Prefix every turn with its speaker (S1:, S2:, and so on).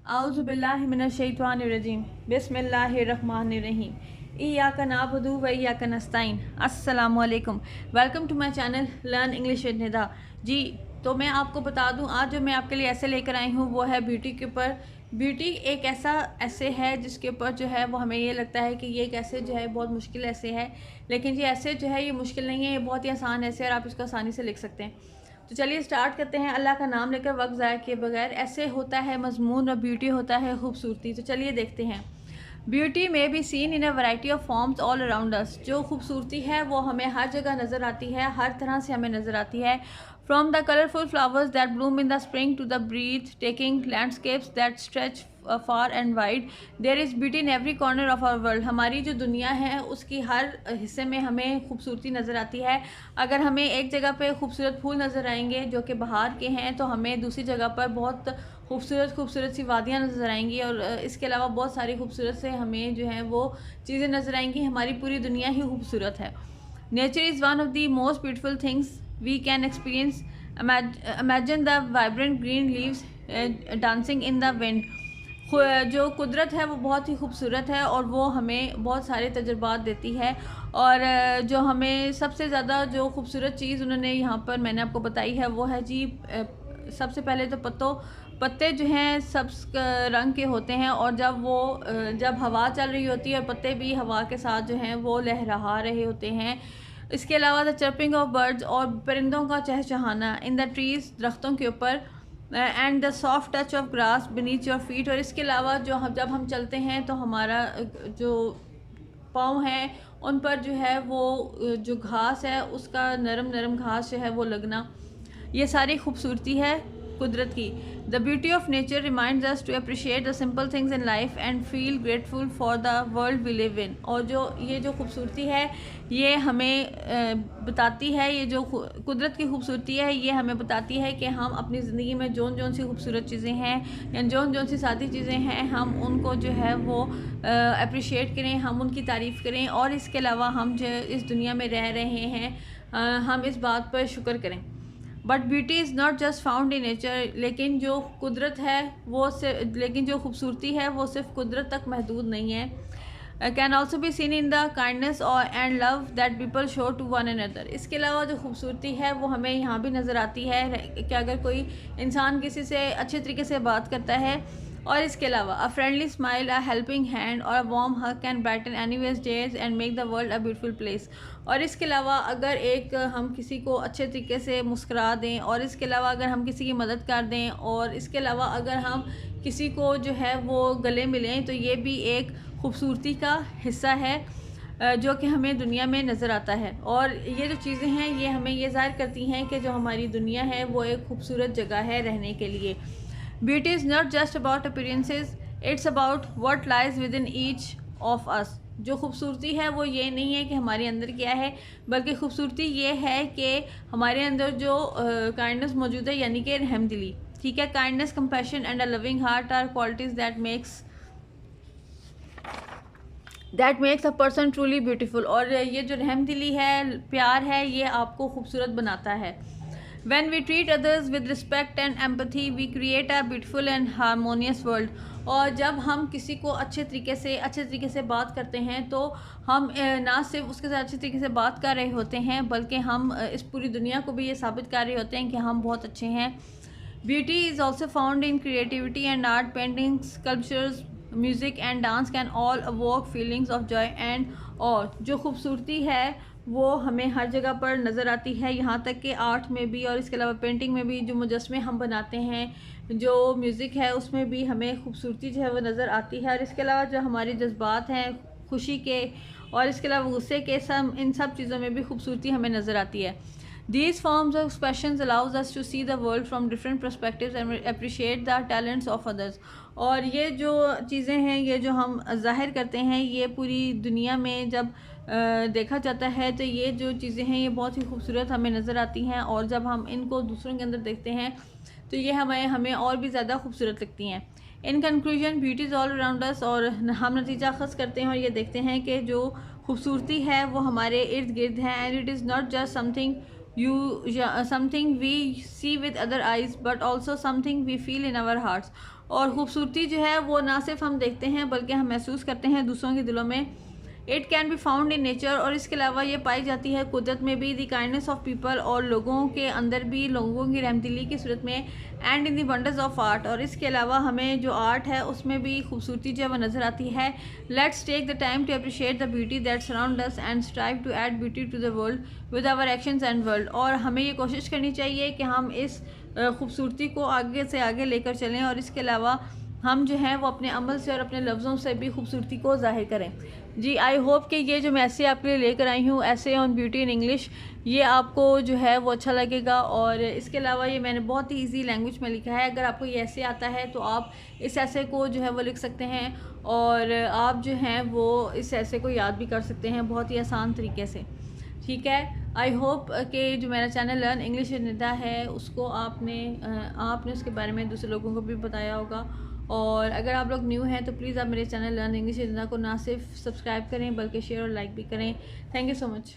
S1: आउज़ुबिल्लाहिमिनश्शैतानिर्रजीम बिस्मिल्लाहिर्रहमानिर्रहीम इय्याका नअबुदु व इय्याका नस्तईन। अस्सलामु अलैकुम। Welcome to my channel learn English with Nida. जी, तो मैं आपको बता दूं, आज जो मैं आपके लिए ऐसे लेकर आई हूं वो है ब्यूटी के ऊपर। ब्यूटी एक ऐसा ऐसे है जिसके ऊपर जो है वो हमें ये लगता है कि ये एक ऐसे जो है बहुत मुश्किल ऐसे है, लेकिन ये ऐसे जो है ये मुश्किल नहीं है, ये बहुत ही आसान ऐसे और आप इसको आसानी से लिख सकते हैं। तो चलिए स्टार्ट करते हैं। अल्लाह का नाम लेकर वक्त ज़ाया किए बगैर। ऐसे होता है मजमून और ब्यूटी होता है खूबसूरती। तो चलिए देखते हैं। ब्यूटी में B seen in a variety of forms all around us. जो खूबसूरती है वो हमें हर जगह नज़र आती है, हर तरह से हमें नज़र आती है। From the colourful flowers that bloom in the spring to the breathtaking landscapes that stretch far and wide, there is beauty in every corner of our world. हमारी जो दुनिया है उसकी हर हिस्से में हमें खूबसूरती नज़र आती है। अगर हमें एक जगह पे खूबसूरत फूल नज़र आएंगे जो कि बाहर के हैं, तो हमें दूसरी जगह पर बहुत खूबसूरत सी वादियाँ नज़र आएंगी, और इसके अलावा बहुत सारी खूबसूरत से हमें जो है वो चीज़ें नज़र आएंगी। हमारी पूरी दुनिया ही खूबसूरत है। Nature is one of the most beautiful things we can experience. Imagine the vibrant green leaves dancing in the wind. जो कुदरत है वो बहुत ही खूबसूरत है और वो हमें बहुत सारे तजुर्बात देती है। और जो हमें सबसे ज़्यादा जो खूबसूरत चीज़ उन्होंने यहाँ पर मैंने आपको बताई है वो है जी, सबसे पहले तो पत्ते जो हैं सब रंग के होते हैं, और जब हवा चल रही होती है और पत्ते भी हवा के साथ जो हैं वो लहरा रहे होते हैं। इसके अलावा द चर्पिंग ऑफ बर्ड्स, और परिंदों का चहचहाना इन द ट्रीज़, दरख्तों के ऊपर, and the soft touch of grass beneath your feet. और इसके अलावा जब हम चलते हैं तो हमारा जो पाँव हैं उन पर जो है वो जो घास है उसका नरम नरम घास जो है वो लगना, ये सारी खूबसूरती है कुदरत की। The beauty of nature reminds us to appreciate the simple things in life and feel grateful for the world we live in. और ये जो खूबसूरती है ये हमें बताती है, ये जो कुदरत की खूबसूरती है ये हमें बताती है कि हम अपनी ज़िंदगी में जौन सी खूबसूरत चीज़ें हैं या जौन सी सादी चीज़ें हैं हम उनको जो है वो अप्रिशिएट करें, हम उनकी तारीफ़ करें, और इसके अलावा हम जो इस दुनिया में रह रहे हैं हम इस बात पर शुक्र करें। But beauty is not just found in nature. लेकिन जो कुदरत है लेकिन जो खूबसूरती है वो सिर्फ कुदरत तक महदूद नहीं है। Can also be seen in the kindness और and love that people show to one another. इसके अलावा जो खूबसूरती है वो हमें यहाँ भी नज़र आती है कि अगर कोई इंसान किसी से अच्छे तरीके से बात करता है, और इसके अलावा a friendly smile, a helping hand और a warm hug can brighten anyways days and make the world a beautiful place. और इसके अलावा अगर हम किसी को अच्छे तरीके से मुस्कुरा दें, और इसके अलावा अगर हम किसी की मदद कर दें, और इसके अलावा अगर हम किसी को जो है वो गले मिलें, तो ये भी एक खूबसूरती का हिस्सा है जो कि हमें दुनिया में नज़र आता है। और ये जो चीज़ें हैं ये हमें ये ज़ाहिर करती हैं कि जो हमारी दुनिया है वो एक खूबसूरत जगह है रहने के लिए। Beauty is not just about appearances, it's about what lies with in each of us. जो खूबसूरती है वो ये नहीं है कि हमारे अंदर क्या है, बल्कि खूबसूरती ये है कि हमारे अंदर जो काइंडनेस मौजूद है, यानी कि रहमदिली। ठीक है, kindness, compassion and a loving heart are qualities that makes a person truly beautiful. और ये जो रहमदिली है, प्यार है, ये आपको खूबसूरत बनाता है। When we treat others with respect and empathy, we create a beautiful and harmonious world. और जब हम किसी को अच्छे तरीके से बात करते हैं तो हम ना सिर्फ उसके साथ अच्छे तरीके से बात कर रहे होते हैं, बल्कि हम इस पूरी दुनिया को भी ये साबित कर रहे होते हैं कि हम बहुत अच्छे हैं। Beauty is also found in creativity and art, paintings, sculptures, music and dance can all awoke feelings of joy and. और जो खूबसूरती है वो हमें हर जगह पर नज़र आती है, यहाँ तक कि आर्ट में भी, और इसके अलावा पेंटिंग में भी, जो मुजस्मे हम बनाते हैं, जो म्यूज़िक है उसमें भी हमें खूबसूरती जो है वो नज़र आती है। और इसके अलावा जो हमारे जज्बात हैं खुशी के और इसके अलावा गुस्से के, इन सब चीज़ों में भी खूबसूरती हमें नज़र आती है। These forms of expressions allows us to see the world from different perspectives and appreciate the talents of others. और ये जो चीज़ें हैं, ये जो हम ज़ाहिर करते हैं, ये पूरी दुनिया में जब देखा जाता है तो ये जो चीज़ें हैं ये बहुत ही खूबसूरत हमें नज़र आती हैं, और जब हम इनको दूसरों के अंदर देखते हैं तो ये हमें और भी ज़्यादा खूबसूरत लगती हैं। In conclusion, beauty is all around us. और हम नतीजा ख़ास करते हैं और ये देखते हैं कि जो खूबसूरती है वो हमारे इर्द गिर्द है, and it is not just something we see with other eyes but also something we feel in our hearts। और ख़ूबसूरती जो है वो ना सिर्फ हम देखते हैं बल्कि हम महसूस करते हैं दूसरों के दिलों में। It can be found in nature, और इसके अलावा ये पाई जाती है कुदरत में भी, द काइंडनेस ऑफ पीपल, और लोगों के अंदर भी, लोगों की रहमदिली की सूरत में, and in the wonders of art, और इसके अलावा हमें जो आर्ट है उसमें भी खूबसूरती जो है वह नज़र आती है। Let's take the time to appreciate the beauty that surround us and strive to add beauty to the world with our actions and world. और हमें ये कोशिश करनी चाहिए कि हम इस खूबसूरती को आगे से आगे लेकर चलें, और इसके अलावा हम जो हैं वो अपने अमल से और अपने लफ्ज़ों से भी खूबसूरती को ज़ाहिर करें। जी, आई होप कि ये जो मैं ऐसे आपके लिए लेकर आई हूँ, ऐसे ऑन ब्यूटी इन इंग्लिश, ये आपको जो है वो अच्छा लगेगा। और इसके अलावा ये मैंने बहुत ही ईजी लैंग्वेज में लिखा है। अगर आपको ये ऐसे आता है तो आप इस ऐसे को जो है वो लिख सकते हैं, और आप जो हैं वो इस ऐसे को याद भी कर सकते हैं बहुत ही आसान तरीके से। ठीक है, आई होप कि जो मेरा channel learn English with Nida है उसको आपने उसके बारे में दूसरे लोगों को भी बताया होगा। और अगर आप लोग न्यू हैं तो प्लीज़ आप मेरे channel learn English with Nida को ना सिर्फ सब्सक्राइब करें बल्कि शेयर और लाइक भी करें। Thank you so much.